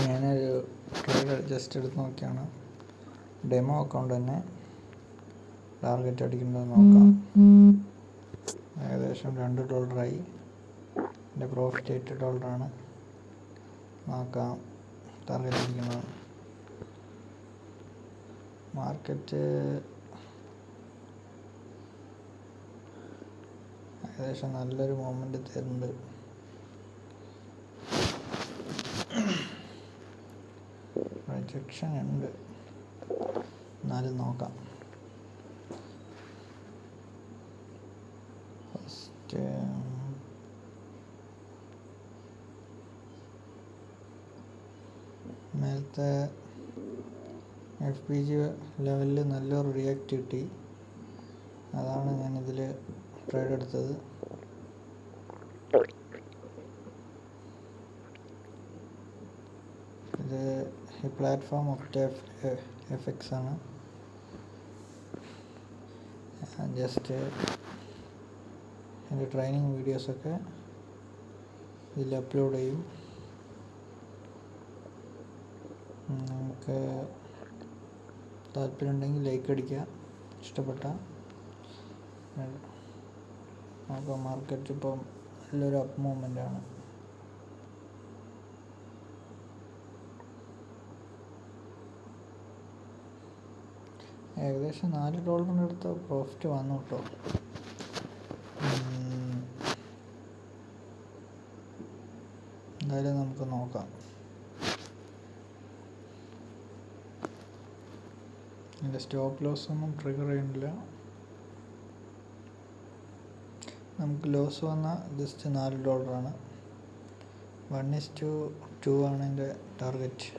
ഞാനൊരു trade just എടുത്ത് നോക്കിയാണ്. ഡെമോ അക്കൗണ്ട് തന്നെ ടാർഗറ്റ് അടിക്കുന്നത് നോക്കാം. ഏകദേശം $2 എൻ്റെ പ്രോഫിറ്റ് $8 നോക്കാം. ടാർഗറ്റ് അടിക്കുന്നത് മാർക്കറ്റ് ഏകദേശം നല്ലൊരു മൊമെൻ്റ് തരുന്നുണ്ട്. റിജക്ഷൻ ഉണ്ട്, എന്നാലും നോക്കാം. ഫസ്റ്റ് മേലത്തെ FPG ലെവലിൽ നല്ലൊരു റിയാക്ട് കിട്ടി. അതാണ് ഞാനിതിൽ ട്രേഡ് എടുത്തത്. ഇത് ഈ പ്ലാറ്റ്ഫോം OctaFX ആണ്. ജസ്റ്റ് എൻ്റെ ട്രെയിനിങ് വീഡിയോസൊക്കെ ഇതിൽ അപ്ലോഡ് ചെയ്യും. നമുക്ക് താല്പര്യമുണ്ടെങ്കിൽ ലൈക്ക് അടിക്കുക, ഇഷ്ടപ്പെട്ട. അപ്പോൾ മാർക്കറ്റ് ഇപ്പം നല്ലൊരു അപ്പ് മൂവ്മെൻ്റാണ്. ഏകദേശം $4 അടുത്ത പ്രോഫിറ്റ് വന്നു കേട്ടോ. എന്തായാലും നമുക്ക് നോക്കാം. എൻ്റെ സ്റ്റോപ്പ് ലോസ് ഒന്നും ട്രിഗർ ചെയ്യുന്നില്ല. നമുക്ക് ലോസ് വന്ന ജസ്റ്റ് $4. 1:2 ആണ് എൻ്റെ ടാർഗറ്റ്.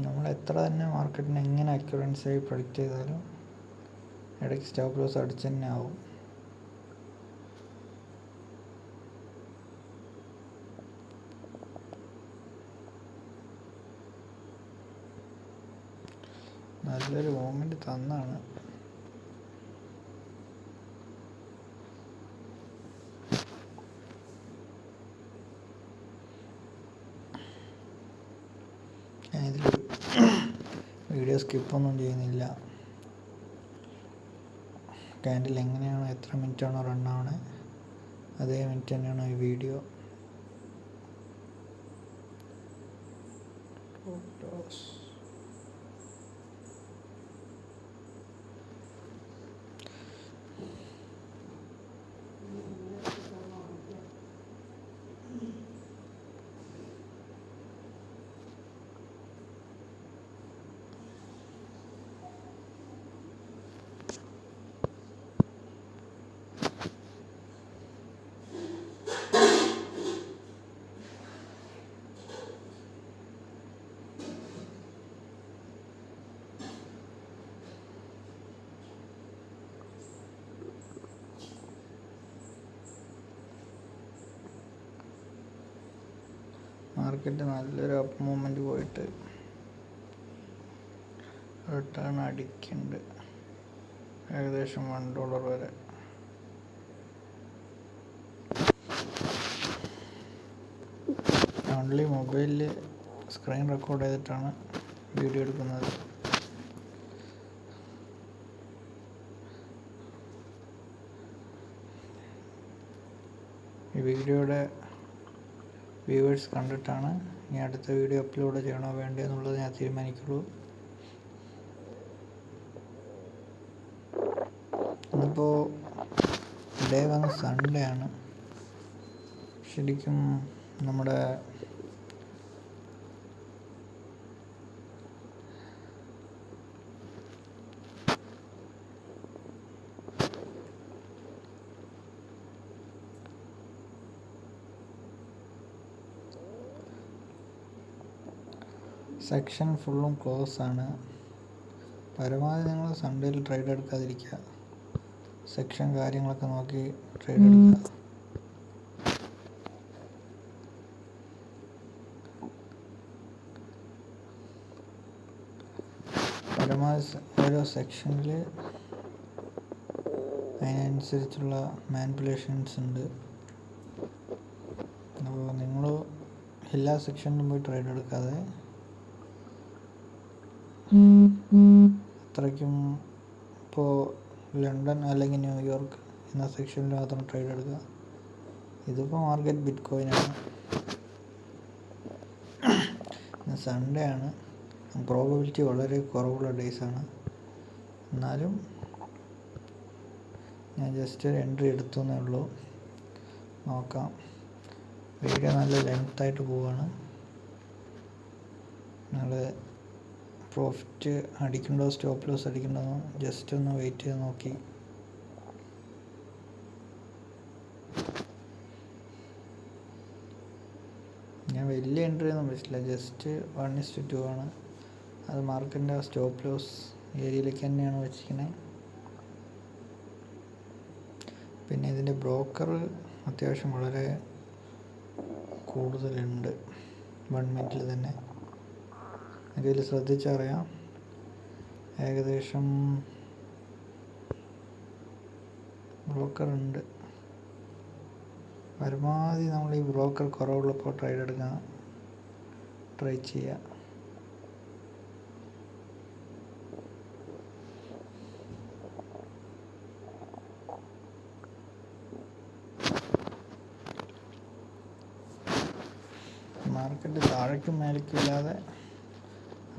നമ്മൾ എത്ര തന്നെ മാർക്കറ്റിനെ എങ്ങനെ അക്യുറൻസി ആയി പ്രൊഡിക്റ്റ് ചെയ്താലും ഇടയ്ക്ക് സ്റ്റോപ്പ് ലോസ് അടിച്ച് തന്നെ ആവും. നല്ലൊരു മൂവ്മെൻറ്റ് തന്നാണ്. ഞാനിതിൽ വീഡിയോ സ്കിപ്പൊന്നും ചെയ്യുന്നില്ല. ക്യാൻഡിൽ എങ്ങനെയാണോ എത്ര മിനിറ്റാണോ റണ്ണാവണേ അതേ മിനിറ്റ് തന്നെയാണ് ഈ വീഡിയോ. മാർക്കറ്റ് നല്ലൊരു അപ്പ് മൂവ്മെൻറ്റ് പോയിട്ട് റിട്ടേൺ അടിക്കുന്നുണ്ട് ഏകദേശം $1 വരെ. ഓൺലി മൊബൈലിൽ സ്ക്രീൻ റെക്കോർഡ് ചെയ്തിട്ടാണ് വീഡിയോ എടുക്കുന്നത്. ഈ വീഡിയോയുടെ വ്യൂവേഴ്സ് കണ്ടിട്ടാണ് ഇനി അടുത്ത വീഡിയോ അപ്ലോഡ് ചെയ്യണോ വേണ്ടോ എന്നുള്ളത് ഞാൻ തീരുമാനിക്കുള്ളൂ. ഇന്നിപ്പോൾ ഡേ വന്ന് സൺഡേ ആണ്. ശരിക്കും നമ്മുടെ സെക്ഷൻ ഫുള്ളും ക്ലോസ് ആണ്. പരമാവധി നിങ്ങൾ സൺഡേയിൽ ട്രേഡ് എടുക്കാതിരിക്കുക. സെക്ഷൻ കാര്യങ്ങളൊക്കെ നോക്കി ട്രേഡ് എടുക്കുക. പരമാവധി ഓരോ സെക്ഷനിൽ അതിനനുസരിച്ചുള്ള മാനിപ്പുലേഷൻസ് ഉണ്ട്. അപ്പോൾ നിങ്ങൾ എല്ലാ സെക്ഷനിലും പോയി ട്രേഡ് എടുക്കാതെ അത്രയ്ക്കും ഇപ്പോൾ ലണ്ടൻ അല്ലെങ്കിൽ ന്യൂയോർക്ക് എന്ന സെക്ഷനിൽ മാത്രം ട്രേഡ് എടുക്കുക. ഇതിപ്പോൾ മാർക്കറ്റ് ബിറ്റ് കോയിനാണ്. സൺഡേ ആണ്, പ്രോബബിലിറ്റി വളരെ കുറവുള്ള ഡേയ്സാണ്. എന്നാലും ഞാൻ ജസ്റ്റ് ഒരു എൻട്രി എടുത്തു എന്നേ ഉള്ളൂ. നോക്കാം. വീഡിയോ നല്ല ലെങ്തായിട്ട് പോവുകയാണ്. നിങ്ങൾ പ്രോഫിറ്റ് അടിക്കണ്ടോ സ്റ്റോപ്പ് ലോസ് അടിക്കണ്ടോ ജസ്റ്റ് ഒന്ന് വെയിറ്റ് ചെയ്ത് നോക്കി. ഞാൻ വലിയ എൻട്രി ഒന്നും വെച്ചില്ല, ജസ്റ്റ് 1:2 ആണ്. അത് മാർക്കറ്റിൻ്റെ സ്റ്റോപ്പ് ലോസ് ഏരിയയിലേക്ക് തന്നെയാണ് വെച്ചിരിക്കുന്നത്. പിന്നെ ഇതിൻ്റെ ബ്രോക്കർ അത്യാവശ്യം വളരെ കൂടുതലുണ്ട് 1 മിനിറ്റിൽ തന്നെ. ഇതിൽ ശ്രദ്ധിച്ചറിയാം, ഏകദേശം ബ്രോക്കർ ഉണ്ട്. പരമാവധി നമ്മൾ ഈ ബ്രോക്കർ കുറവുള്ളപ്പോൾ ട്രേഡ് എടുക്കാൻ ട്രൈ ചെയ്യുക. മാർക്കറ്റ് താഴേക്കും മേലേക്കും ഇല്ലാതെ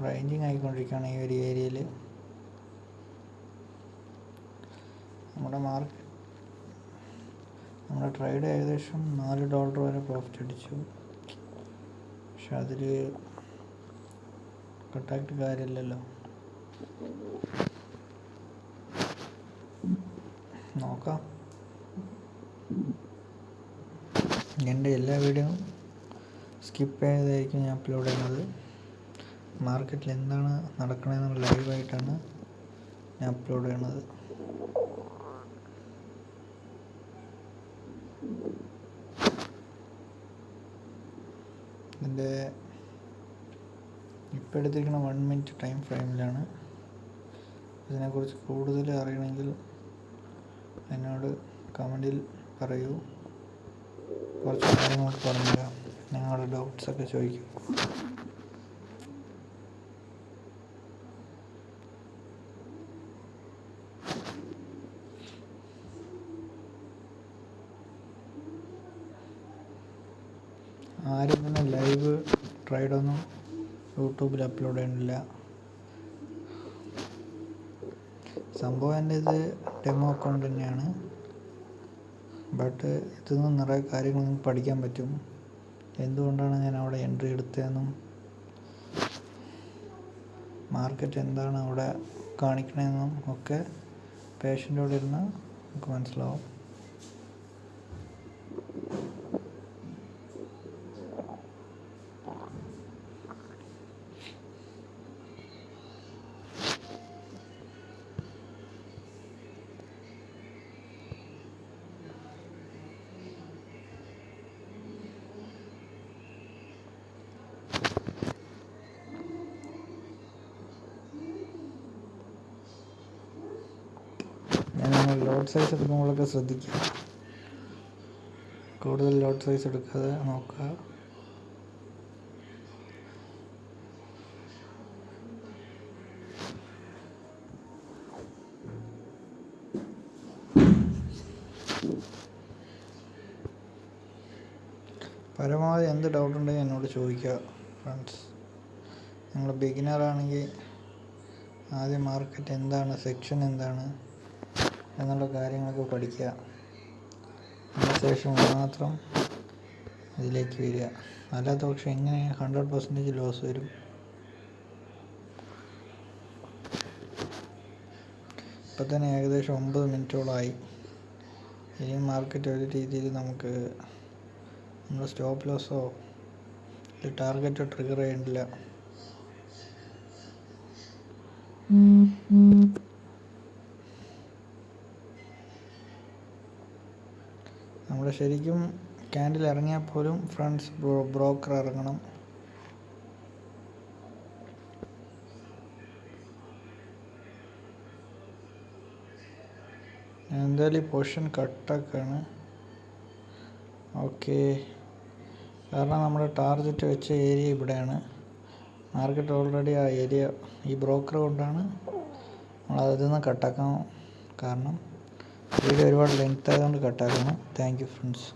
റേഞ്ചിങ് ആയിക്കൊണ്ടിരിക്കുകയാണ് ഈ ഒരു ഏരിയയിൽ. നമ്മുടെ ട്രേഡ് ഏകദേശം $4 വരെ പ്രോഫിറ്റ് അടിച്ചു. പക്ഷെ അതിൽ കട്ടാക്കിയിട്ട് കാര്യമില്ലല്ലോ. നോക്കാം. എൻ്റെ എല്ലാ വീഡിയോയും സ്കിപ്പ് ചെയ്തായിരിക്കും ഞാൻ അപ്ലോഡ് ചെയ്യുന്നത്. മാർക്കറ്റിൽ എന്താണ് നടക്കണമെന്നുള്ള ലൈവായിട്ടാണ് ഞാൻ അപ്ലോഡ് ചെയ്യണത്. ഇതിൻ്റെ ഇപ്പോൾ എടുത്തിരിക്കുന്ന 1 മിനിറ്റ് ടൈം ഫ്രെയിമിലാണ്. ഇതിനെക്കുറിച്ച് കൂടുതൽ അറിയണമെങ്കിൽ എന്നോട് കമൻറ്റിൽ പറയൂ. കുറച്ച് കാര്യങ്ങളൊക്കെ പറഞ്ഞുതരാം. നിങ്ങളുടെ ഡൗട്ട്സൊക്കെ ചോദിക്കും. ആരും തന്നെ ലൈവ് ട്രേഡൊന്നും യൂട്യൂബിൽ അപ്ലോഡ് ചെയ്യണില്ല. സംഭവം എൻ്റെ ഇത് ഡെമോ അക്കൗണ്ട് തന്നെയാണ്. ബട്ട് ഇതിൽ നിന്ന് നിറയെ കാര്യങ്ങൾ നിങ്ങൾക്ക് പഠിക്കാൻ പറ്റും. എന്തുകൊണ്ടാണ് ഞാൻ അവിടെ എൻട്രി എടുത്തതെന്നും മാർക്കറ്റ് എന്താണ് അവിടെ കാണിക്കണമെന്നും ഒക്കെ പേഷ്യൻ്റോടെ ഇരുന്ന് നമുക്ക് മനസ്സിലാവും. ഞാൻ ലോട്ട് സൈസ് എടുക്കുമ്പോഴൊക്കെ ശ്രദ്ധിക്കുക. കൂടുതൽ ലോട്ട് സൈസ് എടുക്കാതെ നോക്കുക. പരമാവധി എന്ത് ഡൗട്ട് ഉണ്ടെങ്കിൽ എന്നോട് ചോദിക്കുക ഫ്രണ്ട്സ്. നിങ്ങൾ ബിഗിനറാണെങ്കിൽ ആദ്യം മാർക്കറ്റ് എന്താണ്, സെക്ഷൻ എന്താണ് എന്നുള്ള കാര്യങ്ങളൊക്കെ പഠിക്കുക. അതിനുശേഷം മാത്രം ഇതിലേക്ക് വരിക. അല്ലാത്ത പക്ഷം എങ്ങനെ 100% ലോസ് വരും. ഇപ്പം തന്നെ ഏകദേശം 9 മിനിറ്റോളമായി. ഇനി മാർക്കറ്റ് ഒരു രീതിയിൽ നമുക്ക് നമ്മുടെ സ്റ്റോപ്പ് ലോസോ ടാർഗറ്റോ ട്രിഗർ ചെയ്യണ്ടില്ല. നമ്മൾ ശരിക്കും ക്യാൻഡിൽ ഇറങ്ങിയാൽ പോലും ഫ്രണ്ട്സ് ബ്രോക്കർ ഇറങ്ങണം. എന്തായാലും ഈ പൊസിഷൻ കട്ടാക്കാണ്. ഓക്കെ, കാരണം നമ്മുടെ ടാർഗറ്റ് വെച്ച ഏരിയ ഇവിടെയാണ്. മാർക്കറ്റ് ഓൾറെഡി ആ ഏരിയ ഈ ബ്രോക്കർ കൊണ്ടാണ് നമ്മൾ അതിൽ നിന്ന് കട്ടാക്കാൻ കാരണം. വീഡിയോ ഒരുപാട് ലെങ്ത് ആയതുകൊണ്ട് കട്ടാക്കണം. Thank you friends.